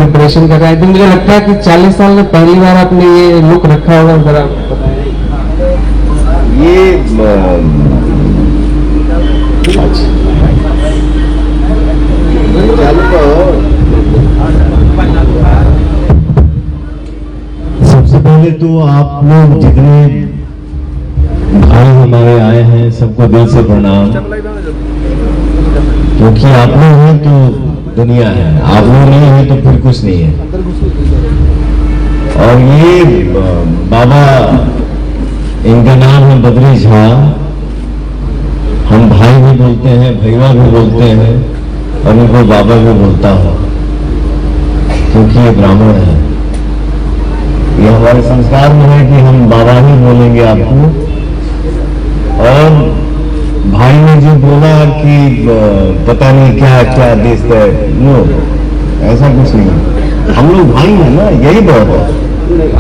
Preparation कर रहे हैं। तो मुझे लगता है कि 40 साल में पहली बार आपने ये लुक रखा होगा, जरा ये सबसे पहले तो आप लोग जितने भाई हमारे आए हैं सबको दिल से प्रणाम, क्योंकि आप लोग हैं तो दुनिया है, आप लोग नहीं है तो फिर कुछ नहीं है। और ये बाबा, इनका नाम है बद्री झा। हम भाई भी बोलते हैं, भैया भी बोलते हैं, और इनको बाबा भी बोलता हूं, क्योंकि ये ब्राह्मण है। ये हमारे संस्कार में है कि हम बाबा ही बोलेंगे आपको। और भाई ने जो बोला कि पता नहीं क्या क्या देश है, नो, ऐसा कुछ नहीं। हम लोग भाई हैं ना, यही बहुत है।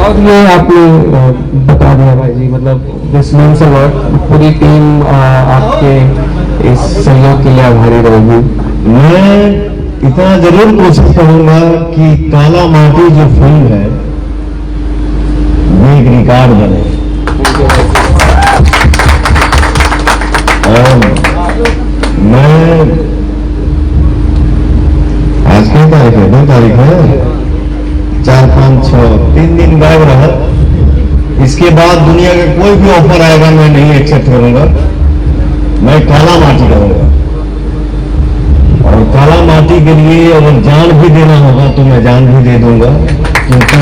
और ये आपने बता दिया भाई जी, मतलब दिस मीन्स अ लॉट। पूरी टीम आपके इस सहयोग के लिए आभारी रहेगी। मैं इतना जरूर कोशिश करूंगा कि काला माटी जो फिल्म है वो एक रिकॉर्ड बने। और मैं आज की तारीख है, 2 तारीख है, 4, 5, 6, 3 दिन गायब रहा। इसके बाद दुनिया का कोई भी ऑफर आएगा मैं नहीं एक्सेप्ट करूंगा, मैं काला माटी करूंगा। और काला माटी के लिए अगर जान भी देना होगा तो मैं जान भी दे दूंगा, क्योंकि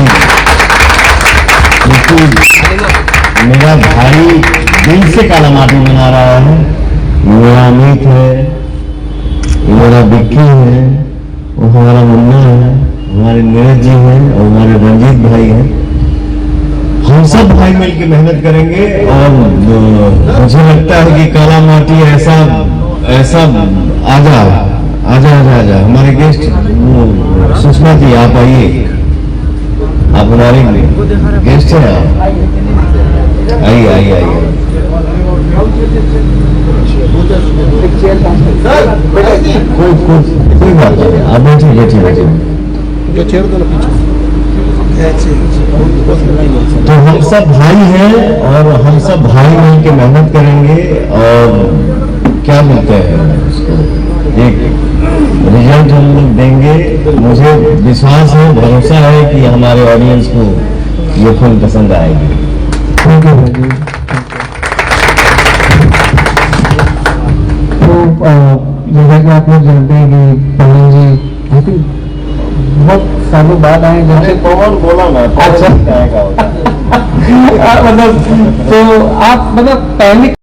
मेरा भाई दिल से काला माटी बना रहा है। मेरा अमित है, मेरा बिक्की है, वो हमारा मुन्ना है, हमारे नीरज जी हैं, और हमारे रंजीत भाई हैं। हम सब भाई मिल के मेहनत करेंगे। और मुझे लगता है कि काला माटी ऐसा आजा आजा आजा आजा। हमारे गेस्ट सुषमा जी, आप आइए, आप हमारे गेस्ट हैं, आप आइए आइए आइए। कोई बात नहीं, आप बैठिए बैठिए बैठिए। तो हम सब भाई हैं और हम सब भाई मिल के मेहनत करेंगे। और क्या बोलते हैं उसको, एक रिजल्ट हम लोग देंगे। मुझे विश्वास है, भरोसा है कि हमारे ऑडियंस को ये फिल्म पसंद आएगी। थैंक यू भाई जी। तो जैसा कि आप लोग जानते हैं कि पवन जी आई थिंक बहुत सालों बाद आए जब से। पवन बोला ना, अच्छा मतलब तो आप मतलब पहले